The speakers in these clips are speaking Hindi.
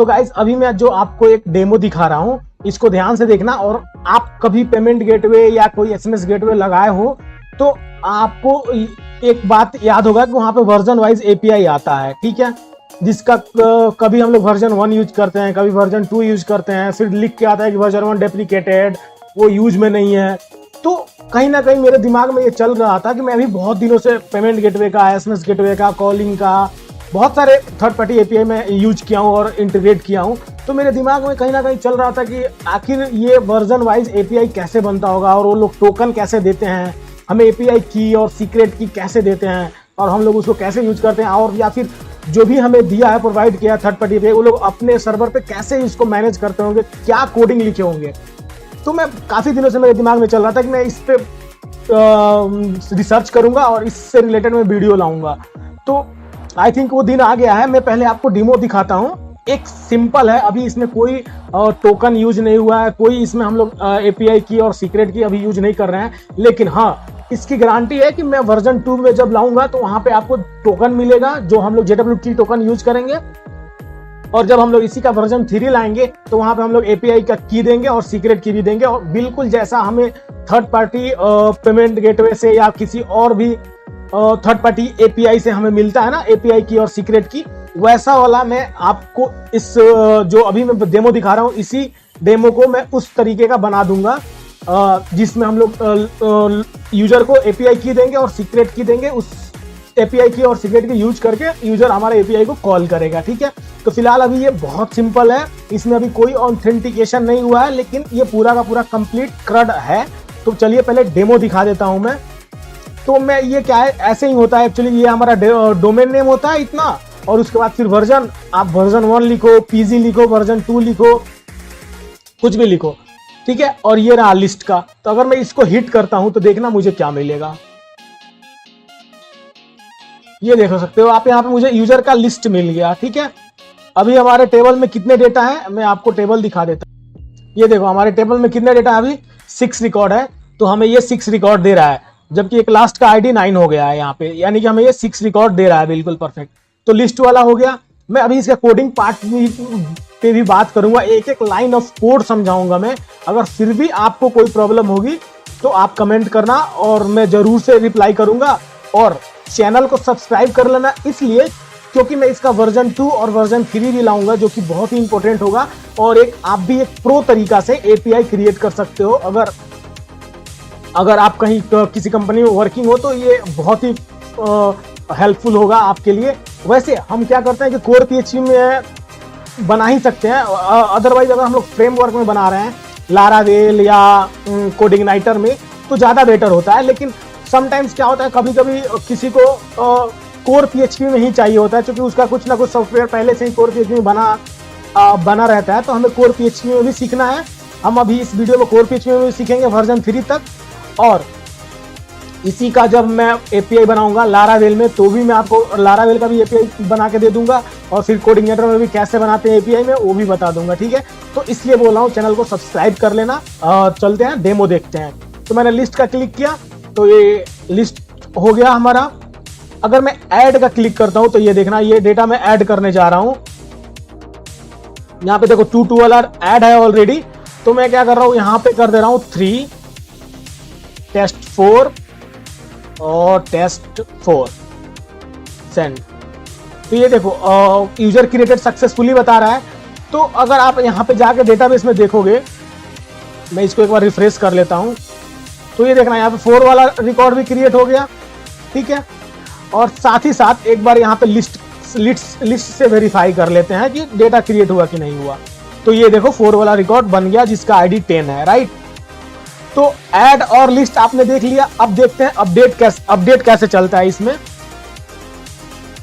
तो गाइस अभी मैं जो आपको एक डेमो दिखा रहा हूँ, इसको ध्यान से देखना। और आप कभी पेमेंट गेटवे या कोई एसएमएस गेटवे लगाए हो तो आपको एक बात याद होगा कि वहां पे वर्जन वाइज एपीआई आता है, ठीक है, जिसका कभी हम लोग वर्जन 1 यूज करते हैं, कभी वर्जन 2 यूज करते हैं, फिर लिख के आता है कि वर्जन 1 डेप्रिकेटेड, वो यूज में नहीं है। तो कहीं ना कहीं मेरे दिमाग में ये चल रहा था कि मैं अभी बहुत दिनों से पेमेंट गेटवे का, एसएमएस गेटवे का, कॉलिंग का, बहुत सारे थर्ड पार्टी एपीआई में यूज किया हूँ और इंटीग्रेट किया हूँ। तो मेरे दिमाग में कहीं ना कहीं चल रहा था कि आखिर ये वर्जन वाइज एपीआई कैसे बनता होगा और वो लोग टोकन कैसे देते हैं, हमें एपीआई की और सीक्रेट की कैसे देते हैं और हम लोग उसको कैसे यूज करते हैं, और या फिर जो भी हमें दिया है, प्रोवाइड किया थर्ड पार्टी पे, वो लोग अपने सर्वर पे कैसे इसको मैनेज करते होंगे, क्या कोडिंग लिखे होंगे। तो मैं काफ़ी दिनों से मेरे दिमाग में चल रहा था कि मैं इस पे रिसर्च करूंगा और इससे रिलेटेड मैं वीडियो लाऊंगा। तो आई थिंक वो दिन आ गया है। मैं पहले आपको डेमो दिखाता हूँ। एक सिंपल है, अभी इसमें कोई टोकन यूज नहीं हुआ है, कोई इसमें हम लोग एपीआई की और सीक्रेट की अभी यूज नहीं कर रहे हैं, लेकिन हाँ इसकी गारंटी है कि मैं वर्जन 2 में जब लाऊंगा तो वहां पे आपको टोकन मिलेगा जो हम लोग JWT टोकन यूज करेंगे, और जब हम लोग इसी का वर्जन 3 लाएंगे तो वहां पे हम लोग एपीआई का की देंगे और सीक्रेट की भी देंगे, और बिल्कुल जैसा हमें थर्ड पार्टी पेमेंट गेटवे से या किसी और भी थर्ड पार्टी एपीआई से हमें मिलता है ना एपीआई की और सीक्रेट की, वैसा वाला मैं आपको इस जो अभी मैं डेमो दिखा रहा हूँ, इसी डेमो को मैं उस तरीके का बना दूंगा जिसमें हम लोग यूजर को एपीआई की देंगे और सीक्रेट की देंगे। उस एपीआई की और सीक्रेट की यूज करके यूजर हमारे एपीआई को कॉल करेगा, ठीक है। तो फिलहाल अभी ये बहुत सिंपल है, इसमें अभी कोई ऑथेंटिकेशन नहीं हुआ है, लेकिन ये पूरा का पूरा कंप्लीट क्रड है। तो चलिए पहले डेमो दिखा देता हूं मैं। तो मैं ये क्या है, ऐसे ही होता है एक्चुअली, ये हमारा डोमेन नेम होता है इतना, और उसके बाद फिर वर्जन, आप वर्जन 1 लिखो, पीजी लिखो, वर्जन 2 लिखो, कुछ भी लिखो, ठीक है। और ये रहा लिस्ट का। तो अगर मैं इसको हिट करता हूं तो देखना मुझे क्या मिलेगा। ये देख सकते हो आप, यहाँ पे मुझे यूजर का लिस्ट मिल गया, ठीक है। अभी हमारे टेबल में कितने डेटा है, मैं आपको टेबल दिखा देता हूँ। ये देखो हमारे टेबल में कितने डेटा है, अभी 6 रिकॉर्ड है, तो हमें ये 6 रिकॉर्ड दे रहा है, जबकि एक लास्ट का आईडी 9 हो गया है यहाँ पे, यानी कि हमें ये 6 रिकॉर्ड दे रहा है, बिल्कुल परफेक्ट। तो लिस्ट वाला हो गया। मैं अभी इसका कोडिंग पार्ट पे भी बात करूंगा, एक एक लाइन ऑफ कोड समझाऊंगा मैं। अगर फिर भी आपको कोई प्रॉब्लम होगी तो आप कमेंट करना और मैं जरूर से रिप्लाई करूंगा। और चैनल को सब्सक्राइब कर लेना, इसलिए क्योंकि मैं इसका वर्जन 2 और वर्जन 3 भी लाऊंगा, जो कि बहुत ही इंपॉर्टेंट होगा। और एक आप भी एक प्रो तरीका से एपीआई क्रिएट कर सकते हो। अगर आप कहीं किसी कंपनी में वर्किंग हो तो ये बहुत ही हेल्पफुल होगा आपके लिए। वैसे हम क्या करते हैं कि कोर पीएचपी में बना ही सकते हैं, अदरवाइज अगर हम लोग फ्रेमवर्क में बना रहे हैं, लारावेल या कोडिग्नाइटर में, तो ज़्यादा बेटर होता है। लेकिन समटाइम्स क्या होता है, कभी कभी किसी को कोर पीएचपी में ही चाहिए होता है, क्योंकि उसका कुछ ना कुछ सॉफ्टवेयर पहले से ही कोर पीएचपी में बना रहता है। तो हमें कोर पीएचपी में भी सीखना है। हम अभी इस वीडियो में कोर पीएचपी में भी सीखेंगे वर्जन 3 तक, और इसी का जब मैं एपीआई बनाऊंगा लारावेल में, तो भी मैं आपको लारावेल का भी एपीआई बना के दे दूंगा, और फिर कोडिग्नेटर में भी कैसे बनाते हैं एपीआई में वो भी बता दूंगा, ठीक है। तो इसलिए बोल रहा हूँ चैनल को सब्सक्राइब कर लेना। चलते हैं डेमो देखते हैं। तो मैंने लिस्ट का क्लिक किया तो ये लिस्ट हो गया हमारा। अगर मैं ऐड का क्लिक करता हूं तो ये देखना, ये डेटा मैं ऐड करने जा रहा हूं। यहां पे देखो 2 वाला ऐड है ऑलरेडी। तो मैं क्या कर रहा हूं, यहां पे कर दे रहा हूं 3 टेस्ट 4 और टेस्ट 4 सेंड। तो ये देखो यूजर क्रिएटेड सक्सेसफुली बता रहा है। तो अगर आप यहां पे जाके डेटाबेस में देखोगे, मैं इसको एक बार रिफ्रेश कर लेता हूं, तो ये देखना यहाँ पे 4 वाला रिकॉर्ड भी क्रिएट हो गया, ठीक है। और साथ ही साथ एक बार यहाँ पे लिस्ट से वेरीफाई कर लेते हैं कि डेटा क्रिएट हुआ कि नहीं हुआ। तो ये देखो 4 वाला रिकॉर्ड बन गया जिसका आईडी 10 है, राइट। तो ऐड और लिस्ट आपने देख लिया। अब देखते हैं अपडेट कैसे चलता है इसमें।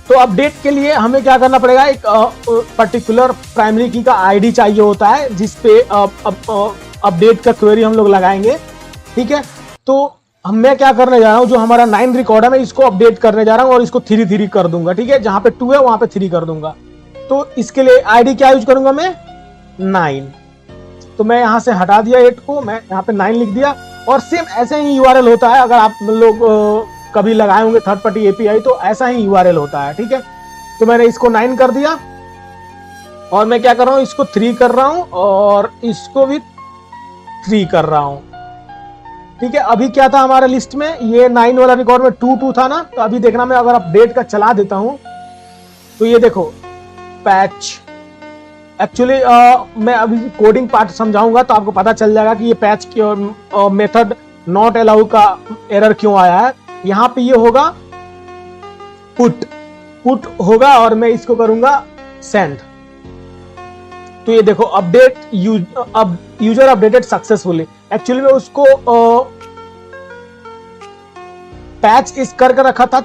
तो अपडेट के लिए हमें क्या करना पड़ेगा, एक पर्टिकुलर प्राइमरी की का आईडी चाहिए होता है जिसपे अपडेट का क्वेरी हम लोग लगाएंगे, ठीक है। तो मैं क्या करने जा रहा हूं, जो हमारा 9 रिकॉर्ड है मैं इसको अपडेट करने जा रहा हूं और इसको 3 कर दूंगा, ठीक है। जहां पे 2 है वहां पे 3 कर दूंगा। तो इसके लिए आईडी क्या यूज करूंगा मैं, 9। तो मैं यहां से हटा दिया 8 को, मैं यहां पे 9 लिख दिया। और सेम ऐसे ही यूआरएल होता है, अगर आप लोग कभी लगाए होंगे थर्ड पार्टी एपीआई तो ऐसा ही यूआरएल होता है, ठीक है। तो मैंने इसको 9 कर दिया। और मैं क्या कर रहा हूँ, इसको 3 कर रहा हूँ और इसको भी 3 कर रहा हूँ। ठीक है, अभी क्या था हमारे लिस्ट में, ये 9 वाला रिकॉर्ड में 2 था ना, तो अभी देखना मैं अगर अपडेट का चला देता हूं तो ये देखो पैच। एक्चुअली मैं अभी कोडिंग पार्ट समझाऊंगा तो आपको पता चल जाएगा कि ये पैच की मेथड नॉट अलाउ का एरर क्यों आया है। यहाँ पे ये होगा पुट होगा और मैं इसको करूंगा सेंड। तो ये देखो update user updated successfully. Actually मैं उसको पैच इस करके रखा था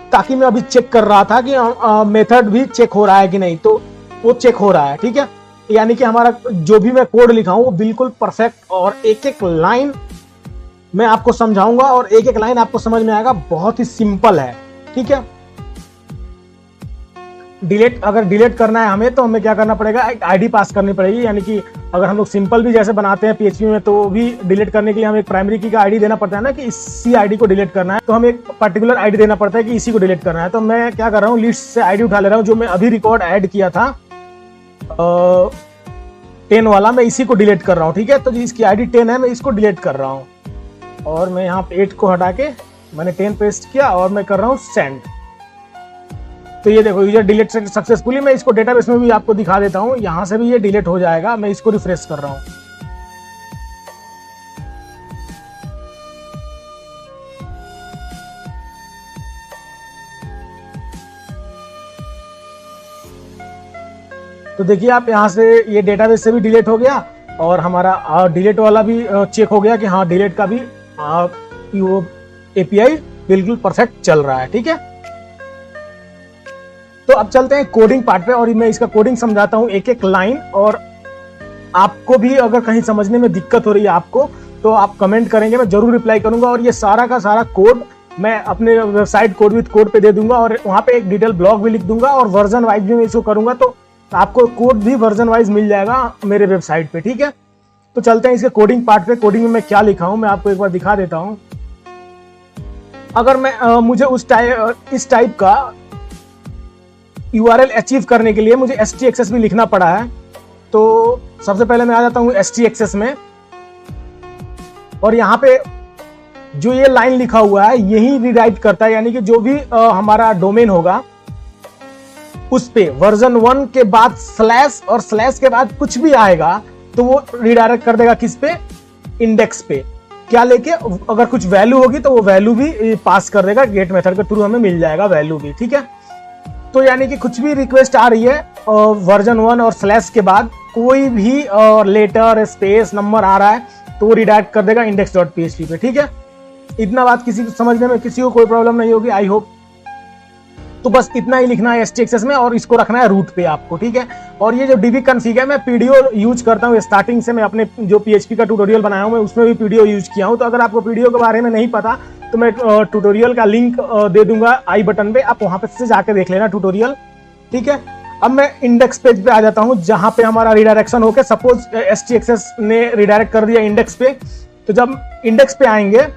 ताकि मैं अभी चेक कर रहा था कि मेथड भी चेक हो रहा है कि नहीं, तो वो चेक हो रहा है। ठीक है, यानी कि हमारा जो भी मैं कोड लिखा हूं वो बिल्कुल परफेक्ट, और एक एक लाइन मैं आपको समझाऊंगा और एक एक लाइन आपको समझ में आएगा। बहुत ही सिंपल है। ठीक है, अगर डिलीट करना है हमें तो हमें क्या करना पड़ेगा, एक आईडी पास करनी पड़ेगी। यानी कि अगर हम लोग सिंपल भी जैसे बनाते हैं पीएचपी में, तो भी डिलीट करने के लिए हमें एक प्राइमरी की का आईडी देना पड़ता है ना, कि इसी आईडी को डिलीट करना है, तो हमें एक पर्टिकुलर आईडी देना पड़ता है कि इसी को डिलीट करना है। तो मैं क्या कर रहा हूँ, लिस्ट से आईडी उठा ले रहा हूँ, जो मैं अभी रिकॉर्ड ऐड किया था 10 वाला, मैं इसी को डिलीट कर रहा हूँ। ठीक है, तो इसकी आईडी 10 है, मैं इसको डिलीट कर रहा हूँ और मैं यहाँ पे 8 को हटा के मैंने 10 पेस्ट किया और मैं कर रहा हूँ सेंड। तो ये देखो यूजर डिलीट सक्सेसफुली। मैं इसको डेटाबेस में भी आपको दिखा देता हूं, यहां से भी ये डिलीट हो जाएगा। मैं इसको रिफ्रेश कर रहा हूं। तो देखिए आप, यहां से ये डेटाबेस से भी डिलीट हो गया और हमारा डिलीट वाला भी चेक हो गया कि हाँ डिलीट का भी वो एपीआई बिल्कुल परफेक्ट चल रहा है। ठीक है, तो अब चलते हैं कोडिंग पार्ट पे और मैं इसका कोडिंग समझाता हूं एक एक लाइन। और आपको भी अगर कहीं समझने में दिक्कत हो रही है आपको, तो आप कमेंट करेंगे, मैं जरूर रिप्लाई करूंगा। और ये सारा का सारा कोड मैं अपने वेबसाइट कोड विद कोड पे दे दूंगा और वहां पे एक डिटेल ब्लॉग भी लिख दूंगा और वर्जन वाइज भी मैं इसको करूंगा, तो आपको कोड भी वर्जन वाइज मिल जाएगा मेरे वेबसाइट पे। ठीक है, तो चलते हैं इसके कोडिंग पार्ट पे। कोडिंग में मैं क्या लिखा हूं मैं आपको एक बार दिखा देता हूं। अगर मैं मुझे इस टाइप का URL अचीव करने के लिए मुझे STXS भी लिखना पड़ा है। तो सबसे पहले मैं आ जाता हूं STXS में और यहां पे जो ये लाइन लिखा हुआ है यही रीराइट करता है। यानी कि जो भी हमारा डोमेन होगा उस पे वर्जन 1 के बाद स्लैश और स्लैश के बाद कुछ भी आएगा तो वो रिडायरेक्ट कर देगा किस पे, इंडेक्स पे। क्या लेके, अगर कुछ वैल्यू होगी तो वो वैल्यू भी पास कर देगा, गेट मेथड के थ्रू हमें मिल जाएगा वैल्यू भी। ठीक है, तो यानी कि कुछ भी रिक्वेस्ट आ रही है वर्जन 1 और स्लैश के बाद, कोई भी लेटर स्पेस नंबर आ रहा है तो वो रिडायरेक्ट कर देगा index.php पे। ठीक है, इतना बात किसी को समझने में किसी को कोई प्रॉब्लम नहीं होगी, आई होप। तो बस इतना ही लिखना है STXS में और इसको रखना है रूट पे आपको। ठीक है, और ये जो db config है मैं पीडीओ यूज करता हूँ स्टार्टिंग से। मैं अपने जो PHP का ट्यूटोरियल बनाया हूँ मैं उसमें भी पीडीओ यूज किया हूँ। तो अगर आपको पीडीओ के बारे में नहीं पता तो मैं ट्यूटोरियल का लिंक दे दूंगा आई बटन पे, आप वहां पे से जाके देख लेना ट्यूटोरियल। ठीक है, अब मैं इंडेक्स पेज पे आ जाता हूं जहां पे हमारा रिडायरेक्शन होके, सपोज STXS ने रिडायरेक्ट कर दिया इंडेक्स पे। तो जब इंडेक्स पे आएंगे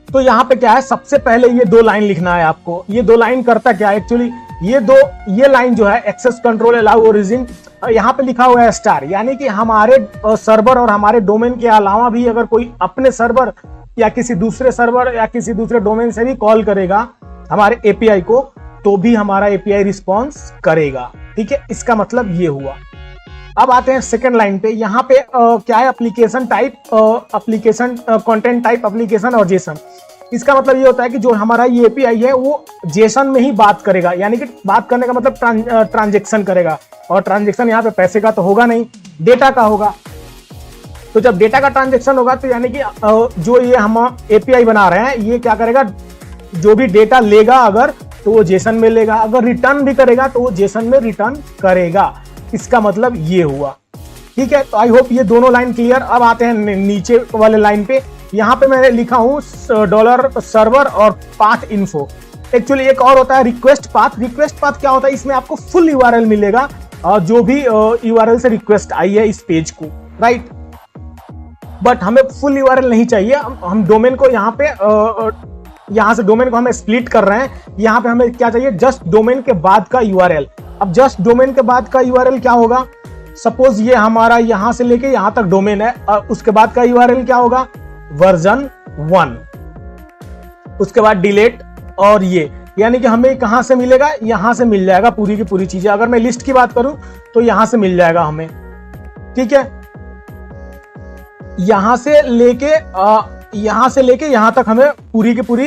तो यहाँ पे क्या है, सबसे पहले ये 2 लाइन लिखना है आपको। ये 2 लाइन करता क्या है एक्चुअली, ये लाइन जो है एक्सेस कंट्रोल अलाउ ओरिजिन, यहाँ पे लिखा हुआ है स्टार। यानी कि हमारे सर्वर और हमारे डोमेन के अलावा भी अगर कोई अपने सर्वर या किसी दूसरे सर्वर या किसी दूसरे डोमेन से भी कॉल करेगा हमारे एपीआई को, तो भी हमारा एपीआई रिस्पॉन्स करेगा। ठीक है, इसका मतलब ये हुआ। अब आते हैं सेकंड लाइन पे। यहाँ पे क्या है, application type, application content type application और जेसन। इसका मतलब ये होता है कि जो हमारा ये एपीआई है वो जेसन में ही बात करेगा। यानी कि बात करने का मतलब ट्रांजेक्शन करेगा, और ट्रांजेक्शन यहाँ पे पैसे का तो होगा नहीं, डेटा का होगा। तो जब डेटा का ट्रांजेक्शन होगा तो यानी कि जो ये हम एपीआई बना रहे हैं ये क्या करेगा, जो भी डेटा लेगा अगर तो वो जेसन में लेगा, अगर रिटर्न भी करेगा तो वो जेसन में रिटर्न करेगा। इसका मतलब ये हुआ। ठीक है, तो आई होप ये दोनों लाइन क्लियर। अब आते हैं नीचे वाले लाइन पे। यहाँ पे मैंने लिखा हूँ $सर्वर और पाथ इन्फो। एक्चुअली एक और होता है रिक्वेस्ट पाथ। रिक्वेस्ट पाथ क्या होता है, इसमें आपको फुल URL मिलेगा जो भी URL से रिक्वेस्ट आई है इस पेज को, राइट। बट हमें फुल URL नहीं चाहिए, हम डोमेन को यहाँ पे यहाँ से डोमेन को हमें स्प्लिट कर रहे हैं। यहाँ पे हमें क्या चाहिए, जस्ट डोमेन के बाद का URL। अब जस्ट डोमेन के बाद का यूआरएल क्या होगा, सपोज ये हमारा यहां से लेके यहां तक डोमेन है, उसके बाद का यूआरएल क्या होगा, वर्जन 1, उसके बाद डिलीट, और ये यानी कि हमें कहां से मिलेगा, यहां से मिल जाएगा पूरी की पूरी चीजें। अगर मैं लिस्ट की बात करूं तो यहां से मिल जाएगा हमें, ठीक है, यहां से लेके यहां तक हमें पूरी की पूरी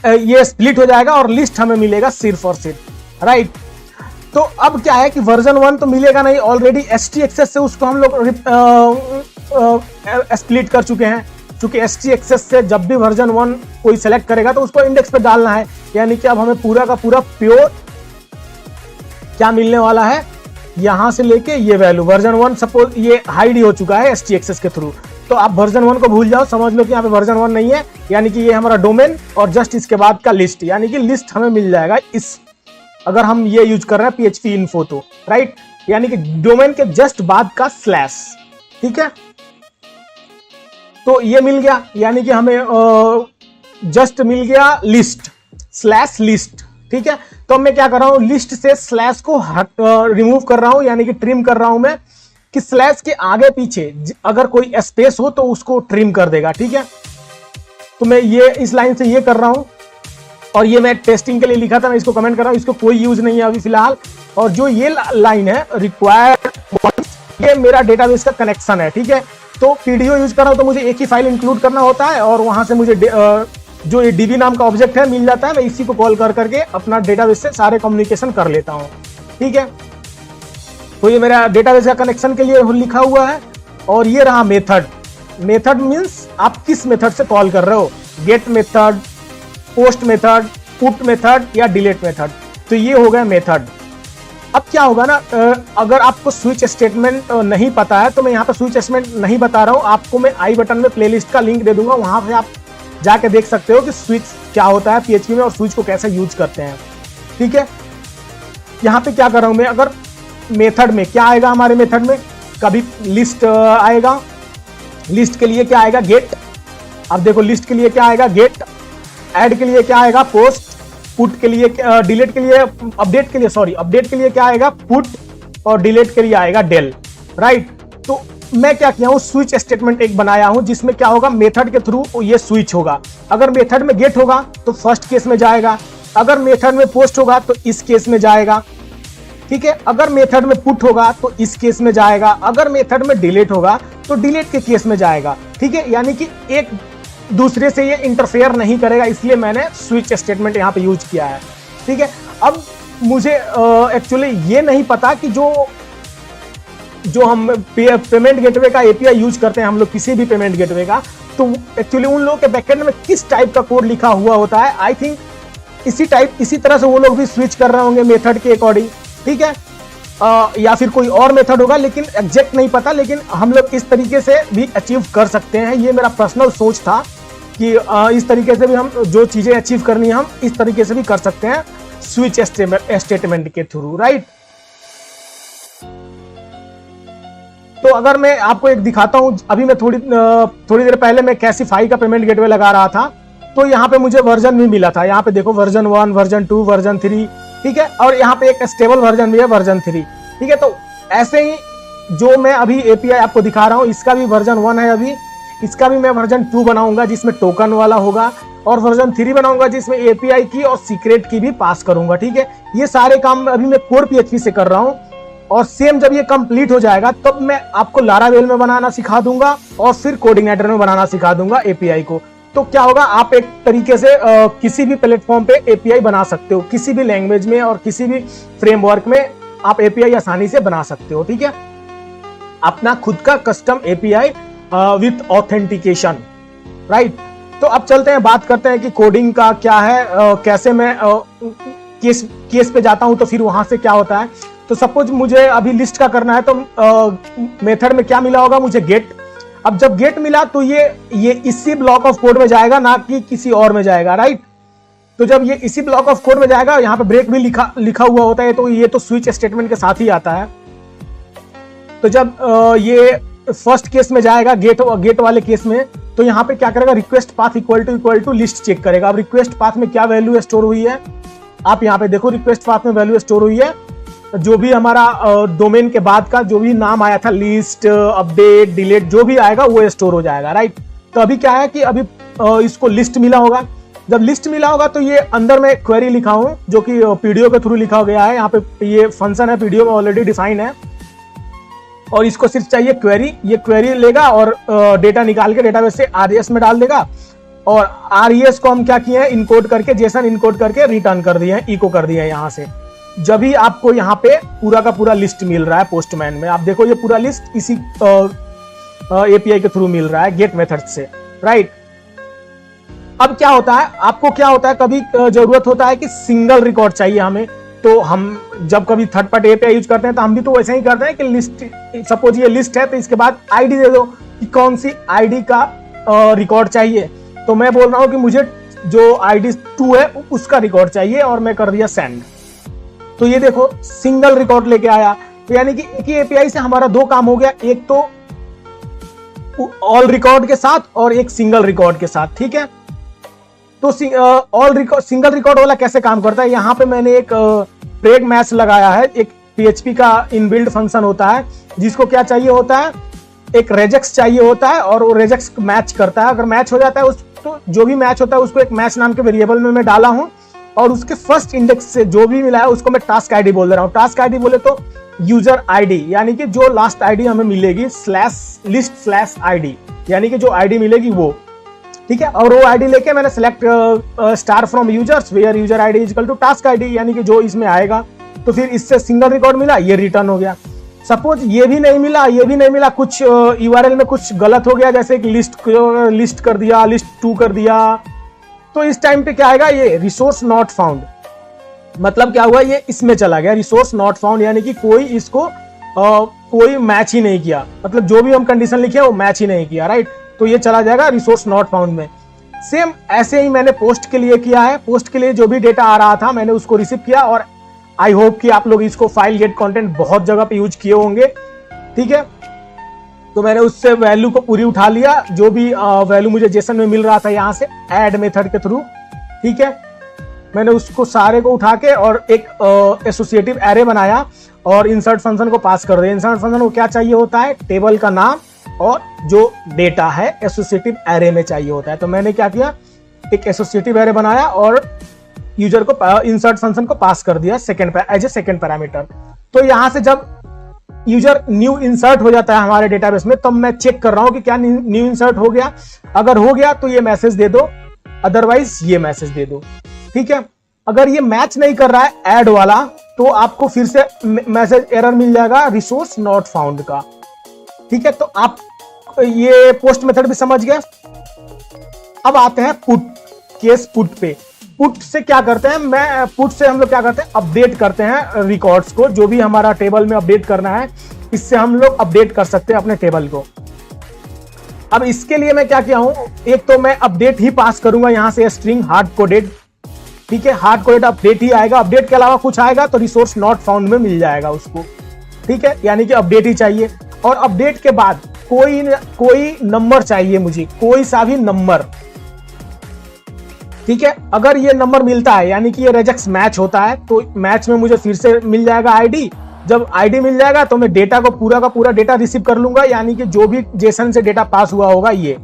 ये स्प्लिट हो जाएगा और लिस्ट हमें मिलेगा सिर्फ और सिर्फ, राइट। तो अब क्या है कि वर्जन 1 तो मिलेगा नहीं, ऑलरेडी ST एक्सेस से उसको हम लोग स्प्लिट कर चुके हैं, क्योंकि ST एक्सेस से जब भी वर्जन 1 कोई सेलेक्ट करेगा तो उसको इंडेक्स पे डालना है, यानी कि अब हमें पूरा का पूरा प्योर क्या मिलने वाला है, यहां से लेके ये वैल्यू वर्जन 1 सपोज ये हाइड ही हो चुका है ST एक्सेस के थ्रू, तो आप वर्जन 1 को भूल जाओ, समझ लो कि यहाँ पे वर्जन 1 नहीं है, यानी कि ये हमारा डोमेन और जस्ट इसके बाद का लिस्ट, यानी कि लिस्ट हमें मिल जाएगा इस, अगर हम ये यूज कर रहे हैं PHP इन्फो तो, राइट, यानी कि डोमेन के जस्ट बाद का स्लैश, ठीक है। तो ये मिल गया, यानी कि हमें जस्ट मिल गया लिस्ट स्लैश लिस्ट, ठीक है। तो मैं क्या कर रहा हूं, लिस्ट से स्लैश को रिमूव कर रहा हूं, यानी कि ट्रिम कर रहा हूं मैं, कि स्लैश के आगे पीछे अगर कोई स्पेस हो तो उसको ट्रिम कर देगा, ठीक है। तो मैं ये इस लाइन से ये कर रहा हूं, और ये मैं टेस्टिंग के लिए लिखा था, मैं इसको कमेंट कर रहा हूं, इसको कोई यूज नहीं है अभी फिलहाल। और जो ये लाइन है रिक्वायर्ड, ये मेरा डेटाबेस का कनेक्शन है, ठीक है। तो PDO यूज कर रहा हूं तो मुझे एक ही फाइल इंक्लूड करना होता है, और वहां से मुझे जो ये DB नाम का ऑब्जेक्ट है मिल जाता है, मैं इसी को कॉल कर करके अपना डेटाबेस से सारे कम्युनिकेशन कर लेता हूं, ठीक है। तो ये मेरा डेटाबेस का कनेक्शन के लिए लिखा हुआ है। और ये रहा मेथड, मेथड मींस आप किस मेथड से कॉल कर रहे हो, get method, post method, put method या डिलीट मेथड, तो ये हो गया मेथड। अब क्या होगा ना, अगर आपको स्विच स्टेटमेंट नहीं पता है तो मैं यहाँ पे स्विच स्टेटमेंट नहीं बता रहा हूँ, आपको मैं आई बटन में प्लेलिस्ट का लिंक दे दूंगा, वहां पे आप जाके देख सकते हो कि स्विच क्या होता है PHP में और स्विच को कैसे यूज करते हैं, ठीक है। यहाँ पे क्या कर रहा हूं मैं, अगर मेथड में क्या आएगा, हमारे मेथड में कभी लिस्ट आएगा, लिस्ट के लिए क्या आएगा, गेट। अब देखो लिस्ट के लिए क्या आएगा, गेट, ऐड के लिए क्या आएगा, पोस्ट, पुट के लिए, डिलीट के लिए, अपडेट के लिए, सॉरी अपडेट के लिए क्या आएगा, पुट, और डिलीट के लिए आएगा डेल, राइट। तो मैं क्या किया हूं, स्विच स्टेटमेंट एक बनाया हूं, जिसमें क्या होगा, मेथड के थ्रू ये स्विच होगा। अगर मेथड में गेट होगा तो फर्स्ट केस में जाएगा, अगर मेथड में पोस्ट होगा तो इस केस में जाएगा, ठीक है। अगर मेथड में पुट होगा तो इस केस में जाएगा, अगर मेथड में डिलीट होगा तो डिलीट के केस में जाएगा, ठीक है। यानी कि एक दूसरे से ये इंटरफेयर नहीं करेगा, इसलिए मैंने स्विच स्टेटमेंट यहाँ पे यूज किया है, ठीक है। अब मुझे एक्चुअली ये नहीं पता कि जो हम पेमेंट गेटवे का API यूज करते हैं हम लोग, किसी भी पेमेंट गेटवे का, तो एक्चुअली उन लोगों के बैकएंड में किस टाइप का कोड लिखा हुआ होता है। आई थिंक इसी तरह से वो लोग भी स्विच कर रहे होंगे मेथड के अकॉर्डिंग, ठीक है, या फिर कोई और मेथड होगा, लेकिन एग्जैक्ट नहीं पता। लेकिन हम लोग इस तरीके से भी अचीव कर सकते हैं, ये मेरा पर्सनल सोच था कि इस तरीके से भी हम जो चीजें अचीव करनी है हम इस तरीके से भी कर सकते हैं स्विच स्टेटमेंट के थ्रू, राइट। तो अगर मैं आपको एक दिखाता हूं, अभी मैं थोड़ी देर पहले मैं कैसीफाई का पेमेंट गेटवे लगा रहा था, तो यहाँ पे मुझे वर्जन भी मिला था, यहाँ पे देखो वर्जन 1, वर्जन 2, वर्जन 3, ठीक है, और यहाँ पे एक स्टेबल वर्जन भी है वर्जन 3, ठीक है। तो ऐसे ही जो मैं अभी API आपको दिखा रहा हूँ, इसका भी वर्जन 1 है अभी, इसका भी मैं वर्जन 2 बनाऊंगा जिसमें टोकन वाला होगा, और वर्जन 3 बनाऊंगा जिसमें API की और सीक्रेट की भी पास करूंगा, ठीक है। ये सारे काम अभी मैं कोर PHP से कर रहा हूँ, और सेम जब ये कंप्लीट हो जाएगा तब मैं आपको लारावेल में बनाना सिखा दूंगा और फिर कोडिनेटर में बनाना सिखा दूंगा API को। तो क्या होगा, आप एक तरीके से किसी भी प्लेटफॉर्म पे API बना सकते हो, किसी भी लैंग्वेज में और किसी भी फ्रेमवर्क में आप API आसानी से बना सकते हो, ठीक है, अपना खुद का custom API with authentication, right. तो अब चलते हैं, बात करते हैं कि कोडिंग का क्या है, कैसे मैं केस पे जाता हूं तो फिर वहां से क्या होता है। तो सपोज मुझे अभी लिस्ट का करना है, तो मेथड में क्या मिला होगा मुझे, गेट। अब जब गेट मिला तो ये इसी ब्लॉक ऑफ कोड में जाएगा, ना कि किसी और में जाएगा, राइट। तो जब ये इसी ब्लॉक ऑफ कोड में जाएगा, यहाँ पे ब्रेक भी लिखा हुआ होता है, तो ये तो स्विच स्टेटमेंट के साथ ही आता है। तो जब ये फर्स्ट केस में जाएगा, गेट वाले केस में, तो यहाँ पे क्या करेगा, request path equal to list check करेगा। अब रिक्वेस्ट पाथ में क्या वैल्यू स्टोर हुई है, आप यहाँ पे देखो, रिक्वेस्ट पाथ में वैल्यू स्टोर हुई है जो भी हमारा डोमेन के बाद का जो भी नाम आया था, लिस्ट, अपडेट, डिलीट, जो भी आएगा वो स्टोर हो जाएगा, राइट। तो अभी क्या है कि अभी इसको लिस्ट मिला होगा। जब लिस्ट मिला होगा तो ये अंदर में क्वेरी लिखा हूं जो कि पीडीओ के थ्रू लिखा गया है। यहाँ पे ये फंक्शन है पीडीओ में ऑलरेडी डिफाइन है, और इसको सिर्फ चाहिए क्वेरी। ये क्वेरी लेगा और डेटा निकाल के डेटाबेस से आरईएस में डाल देगा, और आरईएस को हम क्या किए हैं, इनकोड करके, जेसन इनकोड करके रिटर्न कर दिए हैं, इको कर दिए हैं यहाँ से। जब भी आपको यहाँ पे पूरा का पूरा लिस्ट मिल रहा है पोस्टमैन में, आप देखो ये पूरा लिस्ट इसी एपीआई के थ्रू मिल रहा है गेट मेथड से, राइट। अब क्या होता है, आपको क्या होता है, कभी जरूरत होता है कि सिंगल रिकॉर्ड चाहिए हमें, तो हम जब कभी थर्ड पार्टी एपीआई यूज करते हैं तो हम भी तो वैसे ही करते हैं कि लिस्ट, सपोज ये लिस्ट है तो इसके बाद आईडी दे दो कि कौन सी आईडी का रिकॉर्ड चाहिए। तो मैं बोल रहा हूं कि मुझे जो आईडी 2 है उसका रिकॉर्ड चाहिए, और मैं कर दिया सेंड। तो ये देखो सिंगल रिकॉर्ड लेके आया। तो यानी कि एक ही एपीआई से हमारा 2 काम हो गया, एक तो ऑल रिकॉर्ड के साथ और एक सिंगल रिकॉर्ड के साथ, ठीक है। तो सिंगल रिकॉर्ड वाला कैसे काम करता है, यहाँ पे मैंने एक प्रेग मैच लगाया है। एक पीएचपी का इनबिल्ड फंक्शन होता है जिसको क्या चाहिए होता है, एक रेजेक्स चाहिए होता है, और वो रेजेक्स मैच करता है। अगर मैच हो जाता है तो जो भी मैच होता है उसको एक मैच नाम के वेरिएबल में मैं डाला हूं, और उसके फर्स्ट इंडेक्स से जो भी मिला है उसको मैं टास्क आईडी बोल दे रहा हूं। टास्क आईडी बोले तो यूजर आईडी, यानी कि जो लास्ट आईडी हमें मिलेगी /list/id, यानी कि जो आईडी मिलेगी वो, ठीक है। और वो आईडी लेके मैंने select star from users where user ID is equal to task ID, यानी कि जो इसमें आएगा। तो फिर इससे सिंगल रिकॉर्ड मिला, ये रिटर्न हो गया। सपोज ये भी नहीं मिला, ये भी नहीं मिला, कुछ यूआरएल में कुछ गलत हो गया, जैसे कि लिस्ट कर दिया, लिस्ट 2 कर दिया, तो इस टाइम पे क्या आएगा, ये रिसोर्स नॉट फाउंड। मतलब क्या हुआ, ये इसमें चला गया, रिसोर्स नॉट फाउंड, यानी कि कोई इसको कोई मैच ही नहीं किया, मतलब जो भी हम कंडीशन लिखे वो मैच ही नहीं किया, राइट। तो ये चला जाएगा रिसोर्स नॉट फाउंड में। सेम ऐसे ही मैंने पोस्ट के लिए किया है। पोस्ट के लिए जो भी डेटा आ रहा था मैंने उसको रिसीव किया, और आई होप कि आप लोग इसको फाइल गेट कंटेंट बहुत जगह पे यूज किए होंगे, ठीक है। तो मैंने उससे वैल्यू को पूरी उठा लिया, जो भी वैल्यू मुझे जेसन में मिल रहा था यहाँ से ऐड मेथड के थ्रू, ठीक है। मैंने उसको सारे को उठा के और एक एसोसिएटिव एरे बनाया और इंसर्ट फंक्शन को पास कर दिया। इंसर्ट फंक्शन को क्या चाहिए होता है, टेबल का नाम और जो डेटा है एसोसिएटिव एरे में चाहिए होता है। तो मैंने क्या किया, एक एसोसिएटिव एरे बनाया और यूजर को इंसर्ट फंक्शन को पास कर दिया एज ए सेकेंड पैरामीटर। तो यहां से जब यूजर न्यू इंसर्ट हो जाता है हमारे डेटाबेस में, तब मैं चेक कर रहा हूं कि क्या न्यू इंसर्ट हो गया। अगर हो गया तो ये मैसेज दे दो, अदरवाइज ये मैसेज दे दो, ठीक है। अगर ये मैच नहीं कर रहा है ऐड वाला, तो आपको फिर से मैसेज एरर मिल जाएगा रिसोर्स नॉट फाउंड का, ठीक है। तो आप ये पोस्ट मेथड भी समझ गए। अब आते हैं पुट केस पुट पे। पुट से क्या करते हैं, पुट से हम लोग क्या करते हैं, अपडेट करते हैं रिकॉर्ड्स को, जो भी हमारा टेबल में अपडेट करना है, इससे हम लोग अपडेट कर सकते हैं अपने टेबल को। अब इसके लिए मैं क्या किया हूं, एक तो मैं अपडेट ही पास करूंगा यहां से स्ट्रिंग हार्ड कोडेड, ठीक है। हार्ड कोडेड अपडेट ही आएगा, अपडेट के अलावा कुछ आएगा तो रिसोर्स नॉट फाउंड में मिल जाएगा उसको, ठीक है। यानी कि अपडेट ही चाहिए। और अपडेट के बाद कोई नंबर चाहिए मुझे, कोई सा भी नंबर, ठीक है। अगर ये नंबर मिलता है यानी कि ये रेजेक्स मैच होता है, तो मैच में मुझे फिर से मिल जाएगा आईडी। जब आईडी मिल जाएगा तो मैं डेटा को पूरा का पूरा डेटा रिसीव कर लूंगा, यानी कि जो भी जेसन से डेटा पास हुआ होगा ये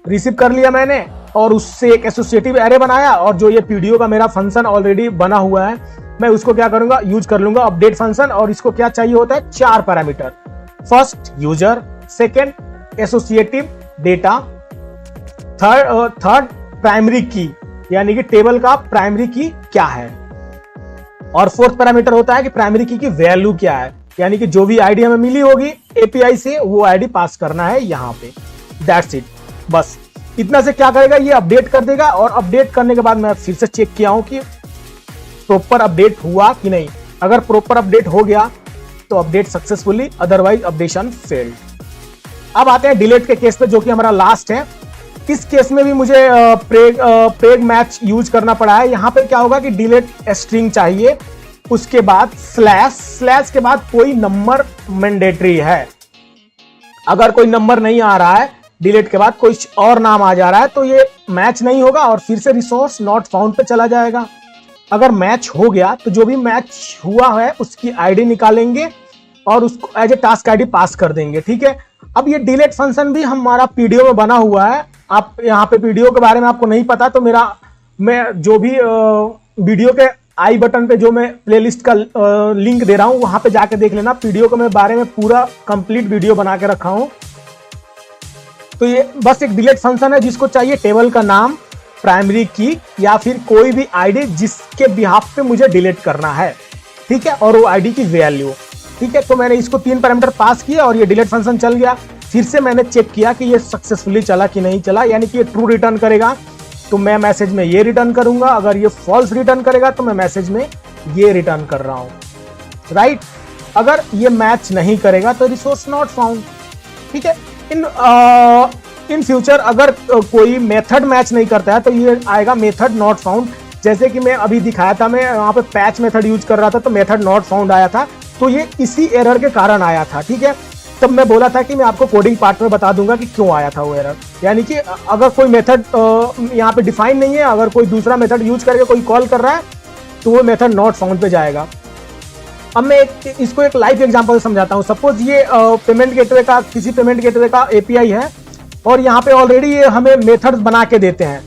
रिसीव कर लिया मैंने, और उससे एक एसोसिएटिव एरे बनाया। और जो ये पीडीओ का मेरा फंक्शन ऑलरेडी बना हुआ है, मैं उसको क्या करूंगा, यूज कर लूंगा अपडेट फंक्शन। और इसको क्या चाहिए होता है, 4 parameter, first user, second associative data, third primary की, यानी कि टेबल का प्राइमरी की क्या है, और फोर्थ पैरामीटर होता है कि प्राइमरी की वैल्यू क्या है, यानी कि जो भी आईडी हमें मिली होगी एपीआई से वो आईडी पास करना है यहाँ पे। दैट्स इट, बस इतना से क्या करेगा, ये अपडेट कर देगा। और अपडेट करने के बाद मैं फिर से चेक किया हूं कि प्रॉपर अपडेट हुआ कि नहीं। अगर प्रॉपर अपडेट हो गया तो update successfully, otherwise updation failed. अब आते हैं डिलीट के केस पे, जो कि हमारा लास्ट है। इस केस में भी मुझे प्रेग मैच यूज करना पड़ा है। यहां पे क्या होगा कि डिलीट स्ट्रिंग चाहिए, उसके बाद स्लैश के बाद कोई नंबर मैंडेटरी है। अगर कोई नंबर नहीं आ रहा है, डिलीट के बाद कोई और नाम आ जा रहा है, तो ये मैच नहीं होगा और फिर से रिसोर्स नॉट फाउंड पे चला जाएगा। अगर मैच हो गया तो जो भी मैच हुआ है उसकी आईडी निकालेंगे और उसको as a task ID pass कर देंगे, ठीक है। अब ये डिलीट फंक्शन भी हमारा पीडीओ में बना हुआ है। आप यहाँ पे पीडीओ के बारे में आपको नहीं पता तो मैं जो भी वीडियो के आई बटन पे जो मैं प्लेलिस्ट का लिंक दे रहा हूँ वहां पे जाके देख लेना। पीडीओ के मैं बारे में पूरा कंप्लीट वीडियो बना के रखा हूँ। तो ये बस एक डिलीट फंक्शन है जिसको चाहिए टेबल का नाम, प्राइमरी की या फिर कोई भी आईडी जिसके बिहाफ पे मुझे डिलीट करना है, ठीक है, और वो आईडी की वैल्यू, ठीक है। तो मैंने इसको 3 पैरामीटर पास किया और ये डिलीट फंक्शन चल गया। फिर से मैंने चेक किया कि ये सक्सेसफुली चला कि नहीं चला, यानी कि ये ट्रू रिटर्न करेगा तो मैं मैसेज में ये रिटर्न करूंगा, अगर ये फॉल्स रिटर्न करेगा तो मैं मैसेज में ये रिटर्न कर रहा हूं, राइट। अगर ये मैच नहीं करेगा तो रिसोर्स नॉट फाउंड, ठीक है। इन फ्यूचर अगर कोई मेथड मैच नहीं करता है तो ये आएगा मेथड नॉट फाउंड। जैसे कि मैं अभी दिखाया था, मैं वहां पे पैच मेथड यूज कर रहा था तो मेथड नॉट फाउंड आया था, तो ये इसी एरर के कारण आया था, ठीक है। तब मैं बोला था कि मैं आपको कोडिंग पार्ट में बता दूंगा कि क्यों आया था वो एरर। यानी कि अगर कोई मेथड यहाँ पे डिफाइन नहीं है, अगर कोई दूसरा मेथड यूज करके कोई कॉल कर रहा है तो वो मेथड नॉट फाउंड पे जाएगा। अब मैं इसको एक लाइव एग्जांपल समझाता हूँ। सपोज ये पेमेंट गेटवे का, किसी पेमेंट गेटवे का एपीआई है और यहाँ पे ऑलरेडी ये हमें मेथड्स बना के देते हैं।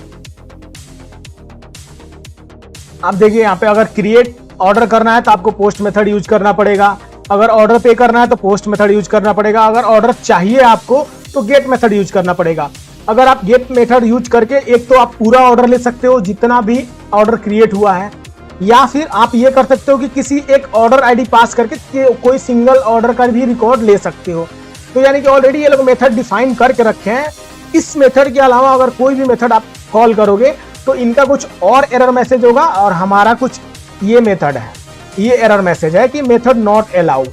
आप देखिए यहाँ पे अगर क्रिएट ऑर्डर करना है तो आपको पोस्ट मेथड यूज करना पड़ेगा, अगर ऑर्डर पे करना है तो पोस्ट मेथड यूज करना पड़ेगा, अगर ऑर्डर चाहिए आपको तो गेट मेथड यूज करना पड़ेगा। अगर आप गेट मेथड यूज करके एक तो आप पूरा ऑर्डर ले सकते हो जितना भी ऑर्डर क्रिएट हुआ है, या फिर आप ये कर सकते हो कि किसी एक ऑर्डर आईडी पास करके कोई सिंगल ऑर्डर का भी रिकॉर्ड ले सकते हो। तो यानी कि ऑलरेडी ये लोग मेथड डिफाइन करके रखे हैं। इस मेथड के अलावा अगर कोई भी मेथड आप कॉल करोगे तो इनका कुछ और एरर मैसेज होगा और हमारा कुछ ये मेथड है, ये एरर मैसेज है कि मेथड नॉट अलाउ,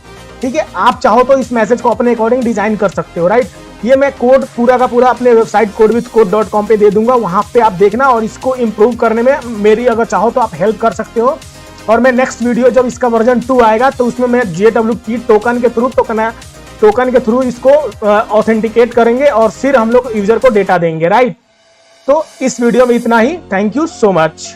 ठीक है। आप चाहो तो इस मैसेज को अपने अकॉर्डिंग डिजाइन कर सकते हो, राइट। ये मैं कोड पूरा का पूरा अपने वेबसाइट codewithcode.com पे दे दूंगा, वहां पे आप देखना और इसको इंप्रूव करने में मेरी अगर चाहो तो आप हेल्प कर सकते हो। और मैं नेक्स्ट वीडियो जब इसका वर्जन 2 आएगा तो उसमें मैं JWT टोकन के थ्रू इसको ऑथेंटिकेट करेंगे और फिर हम लोग यूजर को डेटा देंगे, राइट। तो इस वीडियो में इतना ही। Thank you so much.